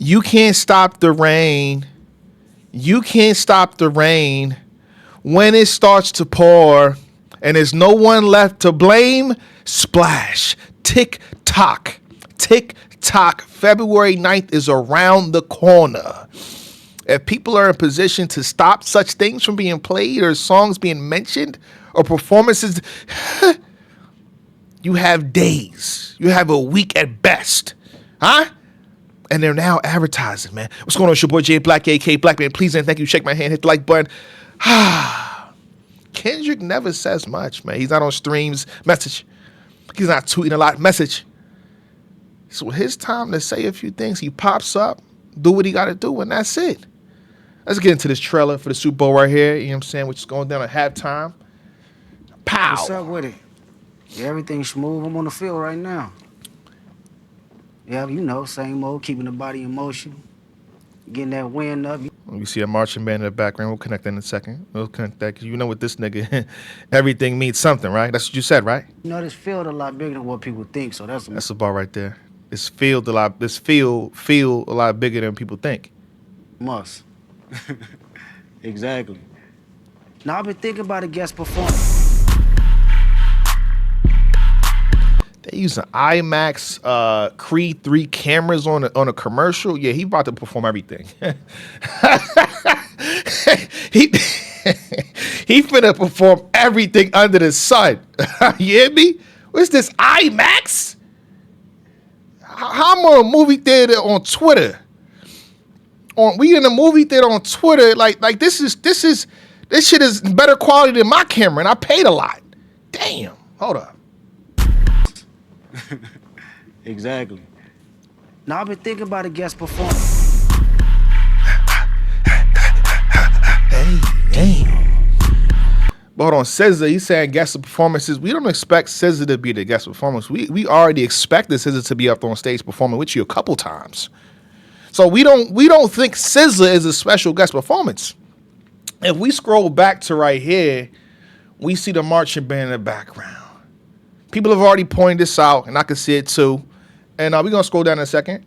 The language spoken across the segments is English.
You can't stop the rain. You can't stop the rain when it starts to pour and there's no one left to blame. Splash. Tick tock. Tick tock. February 9th is around the corner. If people are in position to stop such things from being played or songs being mentioned or performances, you have days. You have a week at best. Huh? And they're now advertising, man. What's going on? It's your boy Jay Black, AK Black Man. Please and thank you. Shake my hand, hit the like button. Kendrick never says much, man. He's not on streams. Message. He's not tweeting a lot. Message. So his time to say a few things. He pops up, do what he got to do, and that's it. Let's get into this trailer for the Super Bowl right here. You know what I'm saying? Which is going down at halftime. Pow. What's up with it? Yeah, everything's smooth. I'm on the field right now. Yeah, you know, same old, keeping the body in motion, getting that wind up. You see a marching band in the background. We'll connect that in a second. We'll connect that because you know what this nigga, everything means something, right? That's what you said, right? You know, this field a lot bigger than what people think, so that's the bar right there. This field a lot a lot bigger than people think. Must. Exactly. Now, I've been thinking about a guest performance. They using IMAX Creed 3 cameras on a commercial. Yeah, he about to perform everything. he finna perform everything under the sun. You hear me? What's this IMAX? How am I in a movie theater on Twitter? We in a movie theater on Twitter. Like this shit is better quality than my camera, and I paid a lot. Damn. Hold up. Exactly. Now, I've been thinking about a guest performance. Hey. But hold on, SZA, he's saying guest performances. We don't expect SZA to be the guest performance. We already expected SZA to be up on stage performing with you a couple times. So we don't think SZA is a special guest performance. If we scroll back to right here, we see the marching band in the background. People have already pointed this out, and I can see it too. And we're gonna scroll down in a second.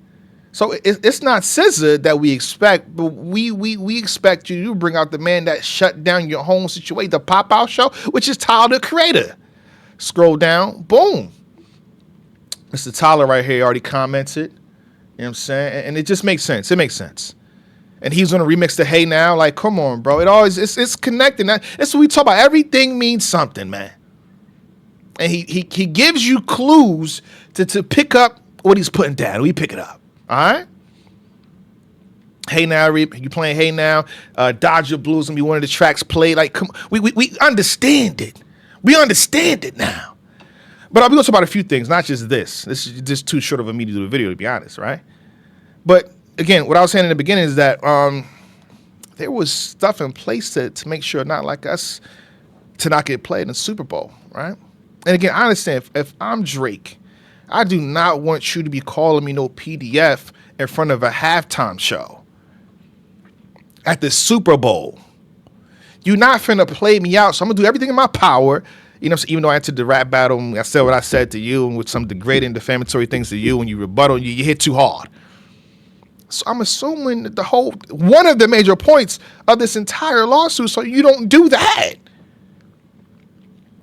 So it's not SZA that we expect, but we expect you to bring out the man that shut down your home situation, the pop-out show, which is Tyler, the Creator. Scroll down, boom. Mr. Tyler right here already commented. You know what I'm saying? And it just makes sense. It makes sense. And he's gonna remix the Hey Now. Like, come on, bro. It's connecting. That's what we talk about. Everything means something, man. And he gives you clues to pick up what he's putting down. We pick it up. All right? Hey Now, you playing Hey Now. Dodger Blues gonna be one of the tracks played. Like, come on. We understand it. We understand it now. But we're gonna talk about a few things, not just this. This is just too short of a me to do the video, to be honest, right? But again, what I was saying in the beginning is that there was stuff in place to make sure not like us to not get played in the Super Bowl, right? And again, I understand if I'm Drake, I do not want you to be calling me no PDF in front of a halftime show at the Super Bowl. You're not finna play me out, so I'm gonna do everything in my power. You know, even though I entered the rap battle, I said what I said to you, and with some degrading, defamatory things to you, and you rebuttal, you hit too hard. So I'm assuming that one of the major points of this entire lawsuit, so you don't do that.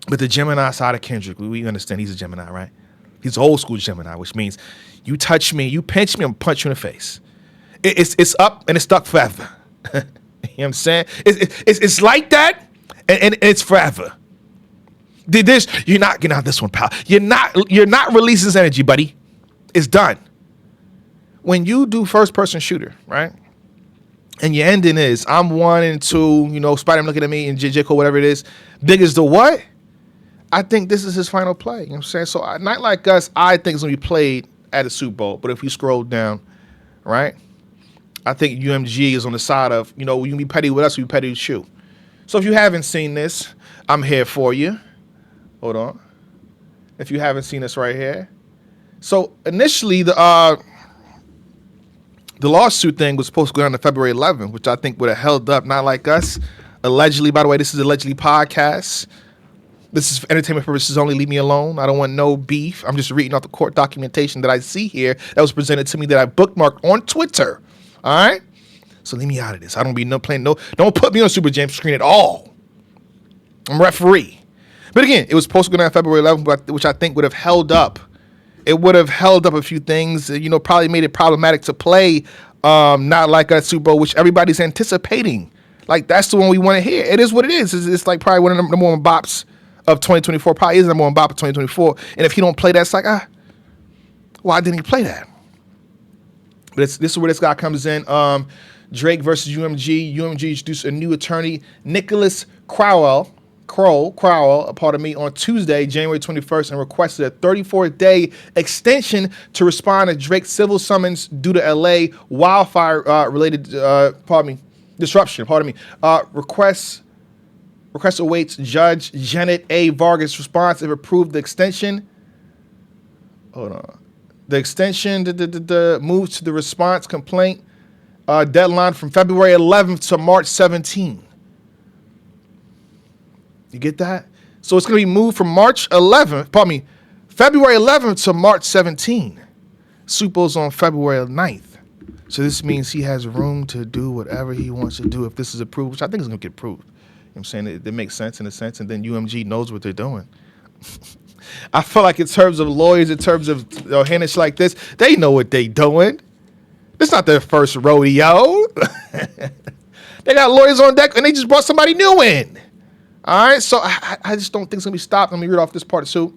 But the Gemini side of Kendrick, we understand he's a Gemini, right? He's old school Gemini, which means you touch me, you pinch me, I'm gonna punch you in the face. It's up and it's stuck forever. You know what I'm saying? It's like that, and it's forever. You're not getting out this one, pal. You're not releasing this energy, buddy. It's done. When you do first person shooter, right? And your ending is I'm 1 and 2, you know, Spider-Man looking at me and J. Cole, whatever it is. Big as the what? I think this is his final play. You know what I'm saying? So a night like us, I think it's going to be played at a Super Bowl. But if we scroll down, right, I think UMG is on the side of, you know, you can be petty with us, we petty with you. So if you haven't seen this, I'm here for you. Hold on. If you haven't seen this right here. So initially, the lawsuit thing was supposed to go down to February 11th, which I think would have held up Not Like Us. Allegedly, by the way, this is allegedly podcast. This is for entertainment purposes only. Leave me alone. I don't want no beef. I'm just reading off the court documentation that I see here that was presented to me that I bookmarked on Twitter. All right? So leave me out of this. I don't be no playing no. Don't put me on Super Jam screen at all. I'm referee. But again, it was supposed to go down February 11th, which I think would have held up. It would have held up a few things. Probably made it problematic to play Not Like Us Super Bowl, which everybody's anticipating. Like, that's the one we want to hear. It is what it is. It's like probably one of the number one bops of 2024. Probably is the number one bop of 2024. And if he don't play that, it's like, why didn't he play that? But this is where this guy comes in. Drake versus UMG. UMG introduced a new attorney, Nicholas Crowell, on Tuesday, January 21st, and requested a 34-day extension to respond to Drake's civil summons due to LA wildfire-related disruption. Request awaits Judge Janet A. Vargas' response if approved the extension. Hold on. The extension moves to the response complaint deadline from February 11th to March 17th. You get that? So it's going to be moved from February 11th to March 17th. Super Bowl's on February 9th. So this means he has room to do whatever he wants to do if this is approved, which I think is going to get approved. You know what I'm saying? It makes sense in a sense, and then UMG knows what they're doing. I feel like in terms of lawyers, in terms of handles like this, they know what they doing. It's not their first rodeo. They got lawyers on deck, and they just brought somebody new in. All right, so I just don't think it's going to be stopped. Let me read off this part too.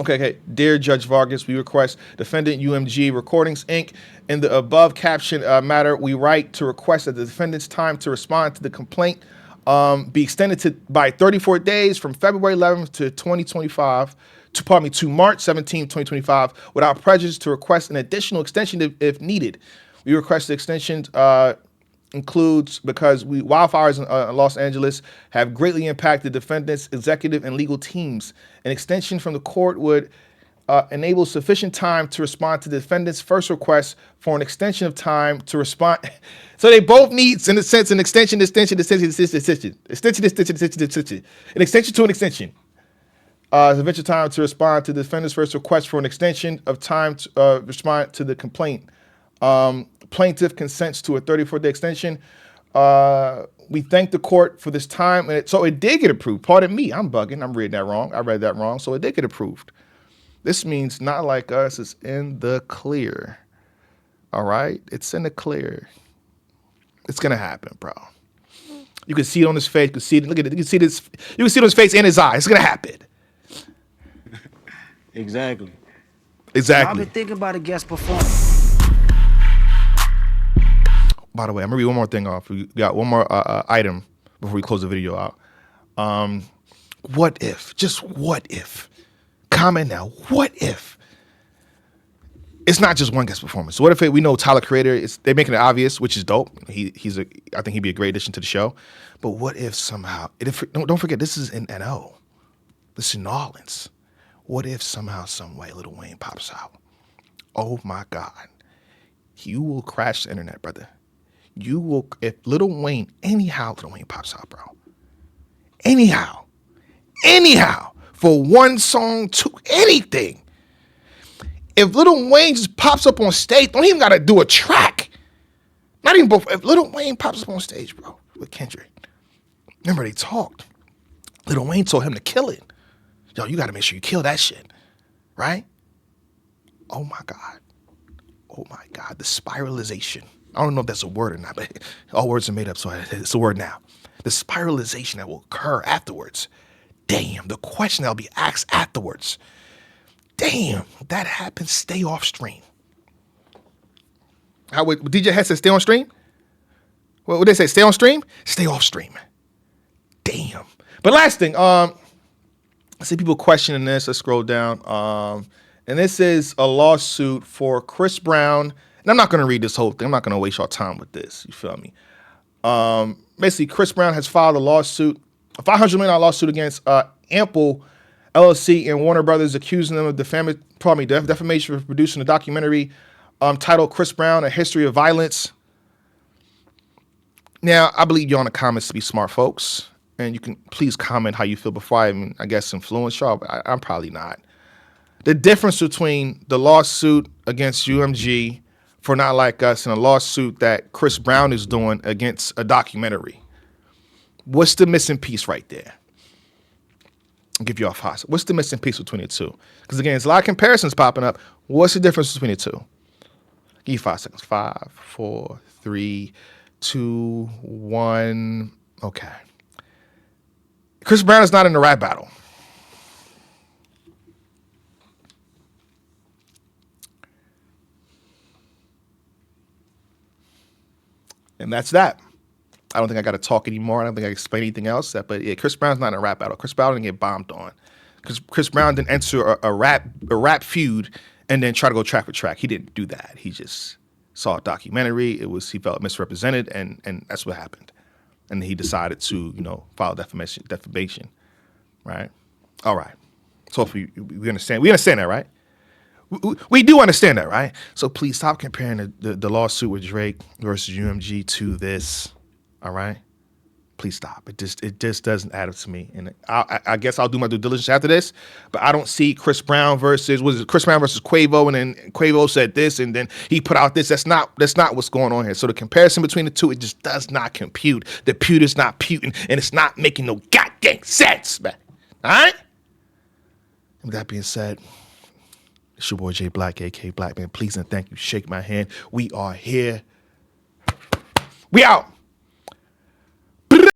Okay. Dear Judge Vargas, we request defendant UMG Recordings, Inc. In the above caption matter, we write to request that the defendant's time to respond to the complaint be extended by 34 days from February 11th to 2025 to March 17th, 2025, without prejudice to request an additional extension if needed. We request the extension includes because wildfires in Los Angeles have greatly impacted defendants' executive and legal teams. An extension from the court would enable sufficient time to respond to the defendant's first request for an extension of time to respond. So they both need, in a sense, an extension. An extension to an extension. Sufficient time to respond to the defendant's first request for an extension of time to respond to the complaint. Plaintiff consents to a 34-day extension. We thank the court for this time. So it did get approved. Pardon me, I'm bugging. I'm reading that wrong. I read that wrong. So it did get approved. This means Not Like Us is in the clear. All right? It's in the clear. It's going to happen, bro. You can see it on his face. You can see it. Look at it. You can see this. You can see it on his face and his eyes. It's going to happen. Exactly. Exactly. I've been thinking about a guest performance. By the way, I'm going to read one more thing off. We got one more item before we close the video out. What if? Just what if? Comment now. What if? It's not just one guest performance. What if we know Tyler Creator? They're making it obvious, which is dope. I think he'd be a great addition to the show. But what if somehow? Don't forget, this is in NO. This is New Orleans. What if somehow, some way, Lil Wayne pops out? Oh my God, you will crash the internet, brother. You will, if Lil Wayne pops out, bro. Anyhow, for one song, anything. If Lil Wayne just pops up on stage, don't even gotta do a track. Not even both. If Lil Wayne pops up on stage, bro, with Kendrick, remember they talked. Lil Wayne told him to kill it. Yo, you gotta make sure you kill that shit, right? Oh my God, the spiralization. I don't know if that's a word or not, but all words are made up, so it's a word now. The spiralization that will occur afterwards. Damn, the question that'll be asked afterwards. Damn, that happens, stay off stream. How would DJ Head say stay on stream? What would they say? Stay on stream? Stay off stream. Damn. But last thing, I see people questioning this. Let's scroll down. And this is a lawsuit for Chris Brown. And I'm not going to read this whole thing. I'm not going to waste your time with this. You feel me? Basically, Chris Brown has filed a lawsuit, a $500 million lawsuit against Ample LLC and Warner Brothers, accusing them of defamation for producing a documentary titled Chris Brown, A History of Violence. Now, I believe y'all in the comments to be smart folks. and you can please comment how you feel before I guess, influence y'all, but I'm probably not. The difference between the lawsuit against UMG for Not Like Us and a lawsuit that Chris Brown is doing against a documentary. What's the missing piece right there? I'll give you a hot. What's the missing piece between the two? Because again, there's a lot of comparisons popping up. What's the difference between the two? Give you 5 seconds. 5, 4, 3, 2, 1. Okay. Chris Brown is not in the rap battle. And that's that. I don't think I got to talk anymore. I don't think I can explain anything else. But yeah, Chris Brown's not in a rap battle. Chris Brown didn't get bombed on. Because Chris Brown didn't enter a rap feud and then try to go track for track. He didn't do that. He just saw a documentary. He felt misrepresented, and that's what happened. And he decided to, file defamation, right? All right. So hopefully we understand. We understand that, right? We do understand that, right? So please stop comparing the lawsuit with Drake versus UMG to this. All right, please stop. It just doesn't add up to me. And I guess I'll do my due diligence after this. But I don't see Chris Brown versus Quavo, and then Quavo said this, and then he put out this. That's not what's going on here. So the comparison between the two, it just does not compute. The pewter's not puting, and it's not making no goddamn sense, man. All right. And with that being said, it's your boy Jay Black, aka Black Man. Please and thank you. Shake my hand. We are here. We out.